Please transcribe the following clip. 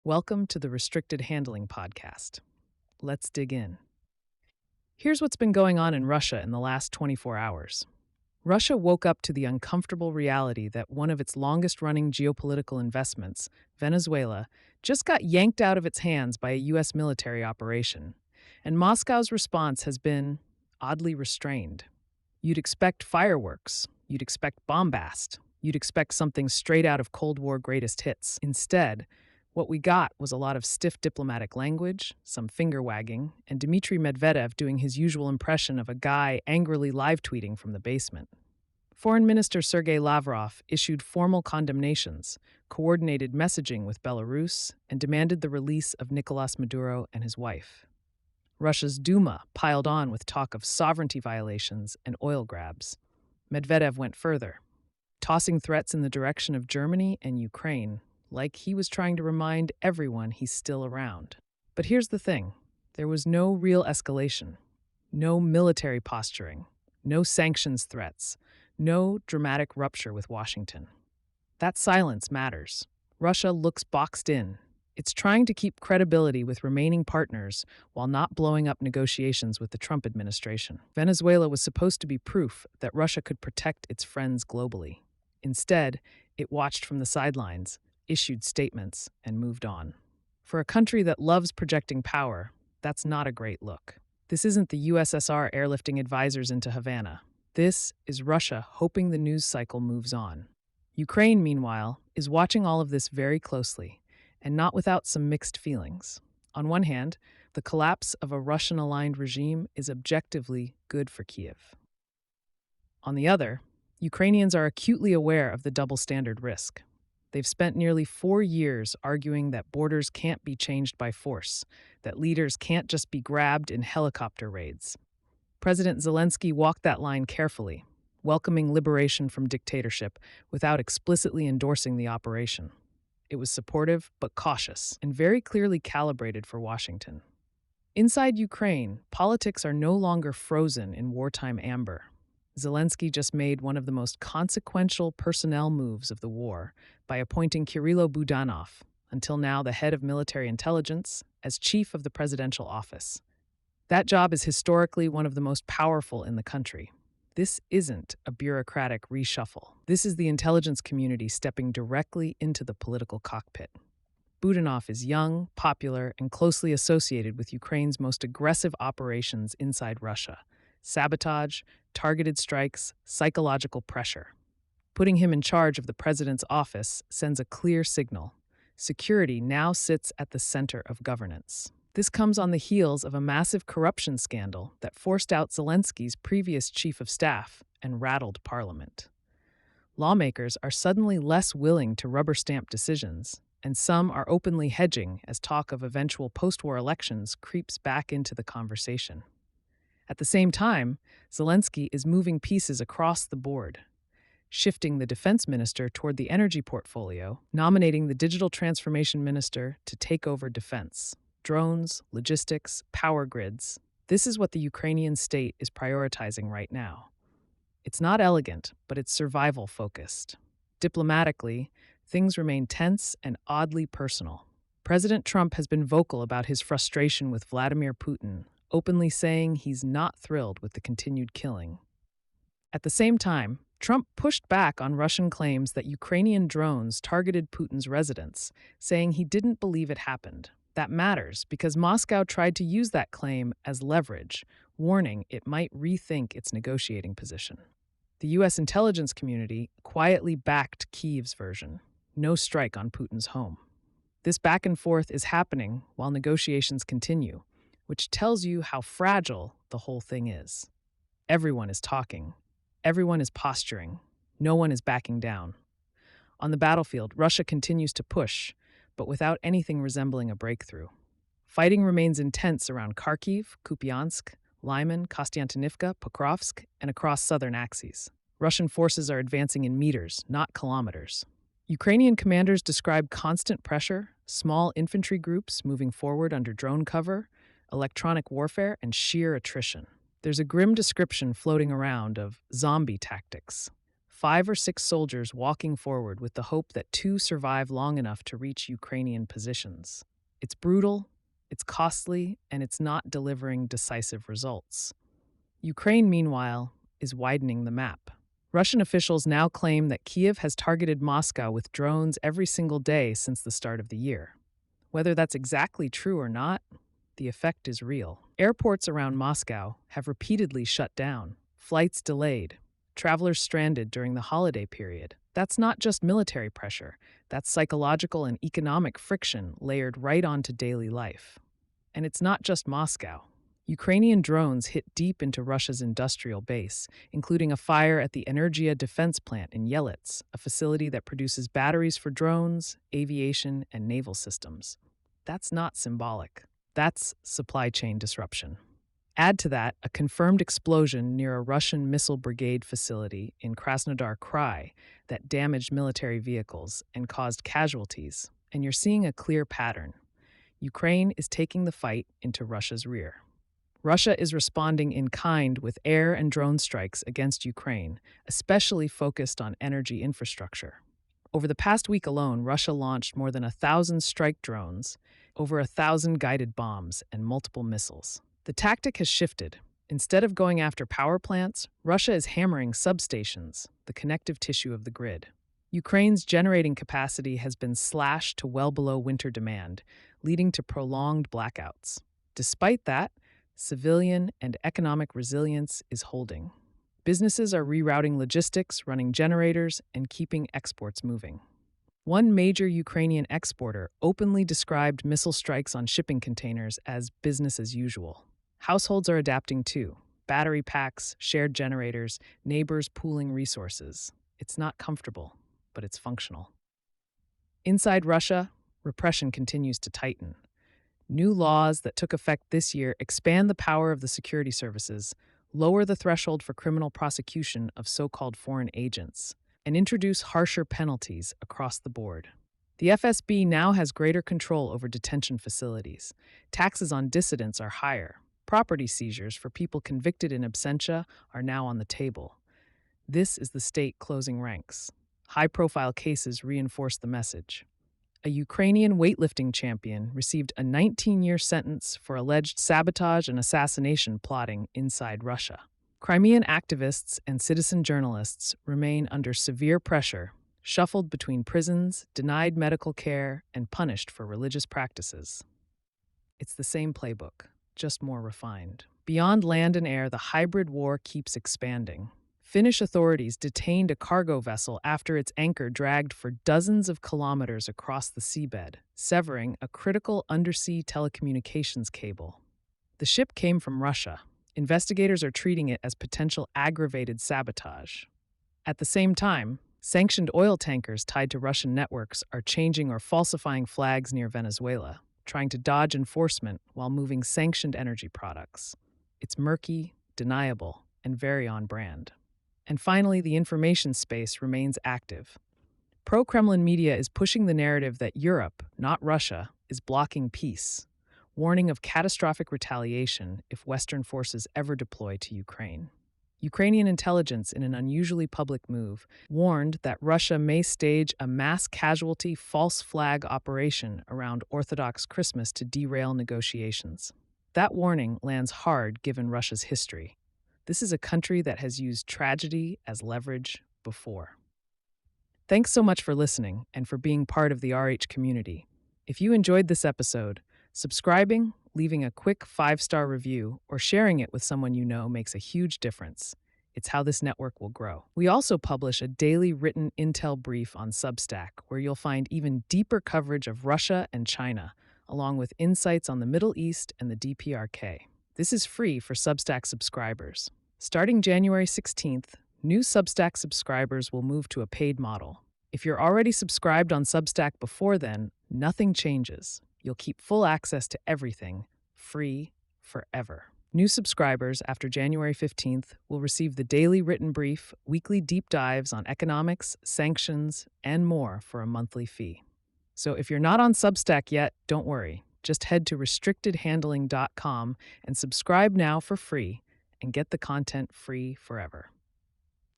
Welcome to the Restricted Handling Podcast. Let's dig in. Here's what's been going on in Russia in the last 24 hours. Russia woke up to the uncomfortable reality that one of its longest-running geopolitical investments, Venezuela, just got yanked out of its hands by a U.S. military operation. And Moscow's response has been oddly restrained. You'd expect fireworks. You'd expect bombast. You'd expect something straight out of Cold War greatest hits. Instead, what we got was a lot of stiff diplomatic language, some finger-wagging, and Dmitry Medvedev doing his usual impression of a guy angrily live-tweeting from the basement. Foreign Minister Sergei Lavrov issued formal condemnations, coordinated messaging with Belarus, and demanded the release of Nicolás Maduro and his wife. Russia's Duma piled on with talk of sovereignty violations and oil grabs. Medvedev went further, tossing threats in the direction of Germany and Ukraine, like he was trying to remind everyone he's still around. But here's the thing. There was no real escalation, no military posturing, no sanctions threats, no dramatic rupture with Washington. That silence matters. Russia looks boxed in. It's trying to keep credibility with remaining partners while not blowing up negotiations with the Trump administration. Venezuela was supposed to be proof that Russia could protect its friends globally. Instead, it watched from the sidelines, issued statements, and moved on. For a country that loves projecting power, that's not a great look. This isn't the USSR airlifting advisors into Havana. This is Russia hoping the news cycle moves on. Ukraine, meanwhile, is watching all of this very closely, and not without some mixed feelings. On one hand, the collapse of a Russian-aligned regime is objectively good for Kiev. On the other, Ukrainians are acutely aware of the double standard risk. They've spent nearly 4 years arguing that borders can't be changed by force, that leaders can't just be grabbed in helicopter raids. President Zelensky walked that line carefully, welcoming liberation from dictatorship without explicitly endorsing the operation. It was supportive but cautious, and very clearly calibrated for Washington. Inside Ukraine, politics are no longer frozen in wartime amber. Zelensky just made one of the most consequential personnel moves of the war by appointing Kirilo Budanov, until now the head of military intelligence, as chief of the presidential office. That job is historically one of the most powerful in the country. This isn't a bureaucratic reshuffle. This is the intelligence community stepping directly into the political cockpit. Budanov is young, popular, and closely associated with Ukraine's most aggressive operations inside Russia: sabotage, targeted strikes, psychological pressure. Putting him in charge of the president's office sends a clear signal. Security now sits at the center of governance. This comes on the heels of a massive corruption scandal that forced out Zelensky's previous chief of staff and rattled parliament. Lawmakers are suddenly less willing to rubber stamp decisions, and some are openly hedging as talk of eventual post-war elections creeps back into the conversation. At the same time, Zelensky is moving pieces across the board, shifting the defense minister toward the energy portfolio, nominating the digital transformation minister to take over defense. Drones, logistics, power grids. This is what the Ukrainian state is prioritizing right now. It's not elegant, but it's survival-focused. Diplomatically, things remain tense and oddly personal. President Trump has been vocal about his frustration with Vladimir Putin, openly saying he's not thrilled with the continued killing. At the same time, Trump pushed back on Russian claims that Ukrainian drones targeted Putin's residence, saying he didn't believe it happened. That matters because Moscow tried to use that claim as leverage, warning it might rethink its negotiating position. The U.S. intelligence community quietly backed Kyiv's version: no strike on Putin's home. This back and forth is happening while negotiations continue, which tells you how fragile the whole thing is. Everyone is talking. Everyone is posturing. No one is backing down. On the battlefield, Russia continues to push, but without anything resembling a breakthrough. Fighting remains intense around Kharkiv, Kupiansk, Lyman, Kostiantynivka, Pokrovsk, and across southern axes. Russian forces are advancing in meters, not kilometers. Ukrainian commanders describe constant pressure, small infantry groups moving forward under drone cover, electronic warfare, and sheer attrition. There's a grim description floating around of zombie tactics: 5 or 6 soldiers walking forward with the hope that 2 survive long enough to reach Ukrainian positions. It's brutal, it's costly, and it's not delivering decisive results. Ukraine, meanwhile, is widening the map. Russian officials now claim that Kiev has targeted Moscow with drones every single day since the start of the year. Whether that's exactly true or not, the effect is real. Airports around Moscow have repeatedly shut down, flights delayed, travelers stranded during the holiday period. That's not just military pressure, that's psychological and economic friction layered right onto daily life. And it's not just Moscow. Ukrainian drones hit deep into Russia's industrial base, including a fire at the Energia defense plant in Yelets, a facility that produces batteries for drones, aviation, and naval systems. That's not symbolic. That's supply chain disruption. Add to that a confirmed explosion near a Russian missile brigade facility in Krasnodar Krai that damaged military vehicles and caused casualties, and you're seeing a clear pattern. Ukraine is taking the fight into Russia's rear. Russia is responding in kind with air and drone strikes against Ukraine, especially focused on energy infrastructure. Over the past week alone, Russia launched more than 1,000 strike drones, over 1,000 guided bombs, and multiple missiles. The tactic has shifted. Instead of going after power plants, Russia is hammering substations, the connective tissue of the grid. Ukraine's generating capacity has been slashed to well below winter demand, leading to prolonged blackouts. Despite that, civilian and economic resilience is holding. Businesses are rerouting logistics, running generators, and keeping exports moving. One major Ukrainian exporter openly described missile strikes on shipping containers as business as usual. Households are adapting too. Battery packs, shared generators, neighbors pooling resources. It's not comfortable, but it's functional. Inside Russia, repression continues to tighten. New laws that took effect this year expand the power of the security services, lower the threshold for criminal prosecution of so-called foreign agents, and introduce harsher penalties across the board. The FSB now has greater control over detention facilities. Taxes on dissidents are higher. Property seizures for people convicted in absentia are now on the table. This is the state closing ranks. High-profile cases reinforce the message. A Ukrainian weightlifting champion received a 19-year sentence for alleged sabotage and assassination plotting inside Russia. Crimean activists and citizen journalists remain under severe pressure, shuffled between prisons, denied medical care, and punished for religious practices. It's the same playbook, just more refined. Beyond land and air, the hybrid war keeps expanding. Finnish authorities detained a cargo vessel after its anchor dragged for dozens of kilometers across the seabed, severing a critical undersea telecommunications cable. The ship came from Russia. Investigators are treating it as potential aggravated sabotage. At the same time, sanctioned oil tankers tied to Russian networks are changing or falsifying flags near Venezuela, trying to dodge enforcement while moving sanctioned energy products. It's murky, deniable, and very on brand. And finally, the information space remains active. Pro-Kremlin media is pushing the narrative that Europe, not Russia, is blocking peace, warning of catastrophic retaliation if Western forces ever deploy to Ukraine. Ukrainian intelligence, in an unusually public move, warned that Russia may stage a mass casualty false flag operation around Orthodox Christmas to derail negotiations. That warning lands hard given Russia's history. This is a country that has used tragedy as leverage before. Thanks so much for listening and for being part of the RH community. If you enjoyed this episode, subscribing, leaving a quick 5-star review, or sharing it with someone you know makes a huge difference. It's how this network will grow. We also publish a daily written intel brief on Substack, where you'll find even deeper coverage of Russia and China, along with insights on the Middle East and the DPRK. This is free for Substack subscribers. Starting January 16th, new Substack subscribers will move to a paid model. If you're already subscribed on Substack before then, nothing changes. You'll keep full access to everything, free, forever. New subscribers after January 15th will receive the daily written brief, weekly deep dives on economics, sanctions, and more for a monthly fee. So if you're not on Substack yet, don't worry. Just head to restrictedhandling.com and subscribe now for free and get the content free forever.